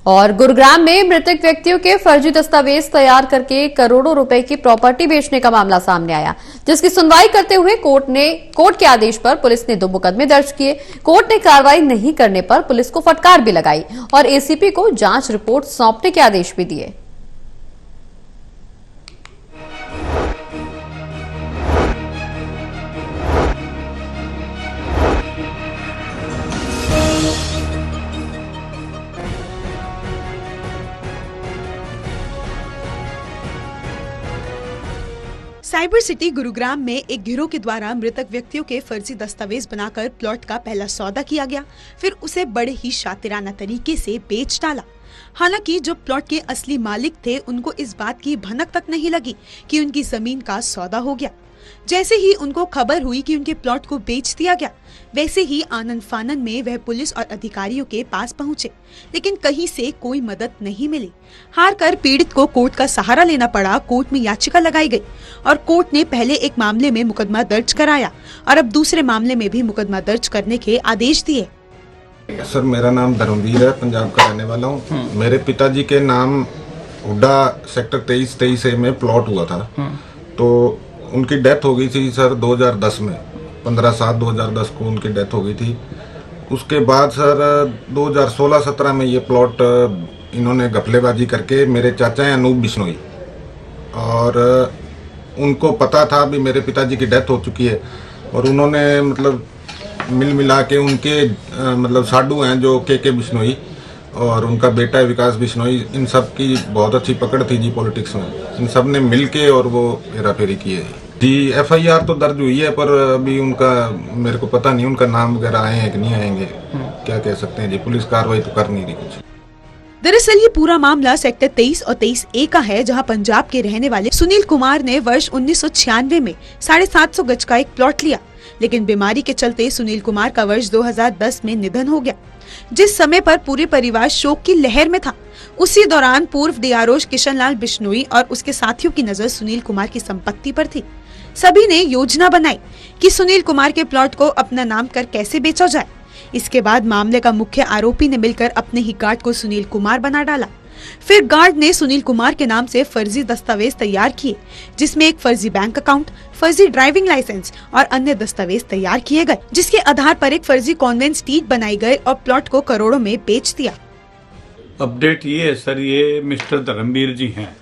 और गुरुग्राम में मृतक व्यक्तियों के फर्जी दस्तावेज तैयार करके करोड़ों रुपए की प्रॉपर्टी बेचने का मामला सामने आया, जिसकी सुनवाई करते हुए कोर्ट के आदेश पर पुलिस ने 2 मुकदमे दर्ज किए। कोर्ट ने कार्रवाई नहीं करने पर पुलिस को फटकार भी लगाई और एसीपी को जांच रिपोर्ट सौंपने के आदेश भी दिए। साइबर सिटी गुरुग्राम में एक गिरोह के द्वारा मृतक व्यक्तियों के फर्जी दस्तावेज बनाकर प्लॉट का पहला सौदा किया गया, फिर उसे बड़े ही शातिराना तरीके से बेच डाला। हालांकि जो प्लॉट के असली मालिक थे उनको इस बात की भनक तक नहीं लगी कि उनकी जमीन का सौदा हो गया। जैसे ही उनको खबर हुई कि उनके प्लॉट को बेच दिया गया, वैसे ही आनंद फानन में वह पुलिस और अधिकारियों के पास पहुंचे, लेकिन कहीं से कोई मदद नहीं मिली। हार कर पीड़ित को कोर्ट का सहारा लेना पड़ा। कोर्ट में याचिका लगाई गई और कोर्ट ने पहले एक मामले में मुकदमा दर्ज कराया और अब दूसरे मामले में भी मुकदमा दर्ज करने के आदेश दिए। सर, मेरा नाम धर्मवीर है, पंजाब का रहने वाला हूँ। मेरे पिताजी के नाम हुड्डा सेक्टर 23 में प्लॉट हुआ था, तो उनकी डेथ हो गई थी सर 2010 में, 15/7/2010 को उनकी डेथ हो गई थी। उसके बाद सर 2016-17 में ये प्लॉट इन्होंने घपलेबाजी करके मेरे चाचा हैं अनूप बिश्नोई, और उनको पता था भी मेरे पिताजी की डेथ हो चुकी है, और उन्होंने मतलब मिल मिला के उनके मतलब साडू हैं जो के बिश्नोई और उनका बेटा है विकास बिश्नोई, इन सब की बहुत अच्छी पकड़ थी जी पॉलिटिक्स में। इन सब ने मिल के और वो हेराफेरी की है जी। FIR तो दर्ज हुई है, पर अभी उनका मेरे को पता नहीं उनका नाम वगैरह आए हैं कि नहीं आएंगे, क्या कह सकते हैं जी। पुलिस कार्रवाई तो कर नहीं रही कुछ। दरअसल ये पूरा मामला सेक्टर 23 और 23A का है, जहां पंजाब के रहने वाले सुनील कुमार ने वर्ष 1996 में 750 गज का एक प्लॉट लिया, लेकिन बीमारी के चलते सुनील कुमार का वर्ष 2010 में निधन हो गया। जिस समय पर पूरे परिवार शोक की लहर में था, उसी दौरान पूर्व DRO किशनलाल बिश्नोई और उसके साथियों की नजर सुनील कुमार की संपत्ति पर थी। सभी ने योजना बनाई कि सुनील कुमार के प्लॉट को अपना नाम कर कैसे बेचा जाए। इसके बाद मामले का मुख्य आरोपी ने मिलकर अपने ही गार्ड को सुनील कुमार बना डाला। फिर गार्ड ने सुनील कुमार के नाम से फर्जी दस्तावेज तैयार किए, जिसमें एक फर्जी बैंक अकाउंट, फर्जी ड्राइविंग लाइसेंस और अन्य दस्तावेज तैयार किए गए, जिसके आधार पर एक फर्जी कॉन्वेंस डीड बनाई गई और प्लॉट को करोड़ों में बेच दिया। अपडेट ये है सर, ये मिस्टर धर्मवीर जी हैं,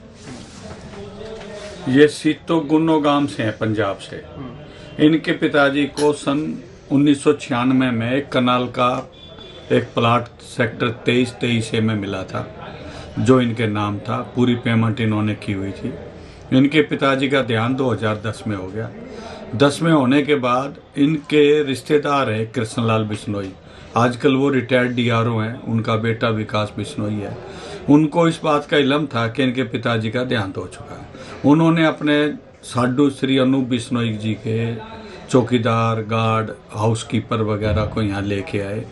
ये सीतो गुन्नो गांव से हैं, पंजाब से। इनके पिताजी को सन 1996 में एक कनाल का एक प्लाट सेक्टर 23 में मिला था, जो इनके नाम था। पूरी पेमेंट इन्होंने की हुई थी। इनके पिताजी का देहांत 2010 में हो गया। 10 में होने के बाद इनके रिश्तेदार हैं कृष्णलाल बिश्नोई, आजकल वो रिटायर्ड DRO हैं, उनका बेटा विकास बिश्नोई है। उनको इस बात का इल्म था कि इनके पिताजी का देहांत हो चुका है। उन्होंने अपने साडू श्री अनूप बिश्नोई जी के चौकीदार, गार्ड, हाउसकीपर वगैरह को यहाँ लेके आए,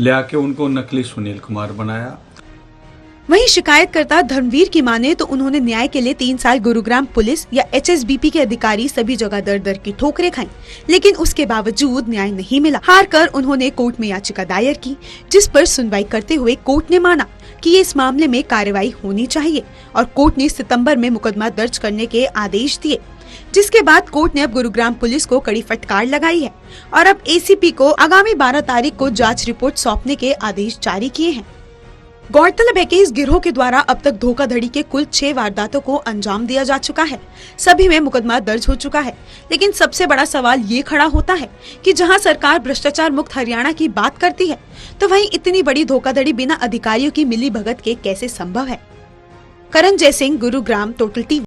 ले आके उनको नकली सुनील कुमार बनाया। वहीं शिकायतकर्ता धर्मवीर की माने तो उन्होंने न्याय के लिए 3 साल गुरुग्राम पुलिस या HSBP के अधिकारी सभी जगह दर दर की ठोकरें खाई, लेकिन उसके बावजूद न्याय नहीं मिला। हार कर उन्होंने कोर्ट में याचिका दायर की, जिस पर सुनवाई करते हुए कोर्ट ने माना कि इस मामले में कार्रवाई होनी चाहिए और कोर्ट ने सितंबर में मुकदमा दर्ज करने के आदेश दिए, जिसके बाद कोर्ट ने अब गुरुग्राम पुलिस को कड़ी फटकार लगाई है और अब ACP को आगामी 12 तारीख को जांच रिपोर्ट सौंपने के आदेश जारी किए हैं। गौरतलब है कि इस गिरोह के द्वारा अब तक धोखाधड़ी के कुल 6 वारदातों को अंजाम दिया जा चुका है। सभी में मुकदमा दर्ज हो चुका है, लेकिन सबसे बड़ा सवाल ये खड़ा होता है कि जहां सरकार भ्रष्टाचार मुक्त हरियाणा की बात करती है, तो वहीं इतनी बड़ी धोखाधड़ी बिना अधिकारियों की मिलीभगत के कैसे संभव है। करण जयसिंह, गुरुग्राम, टोटल टीवी।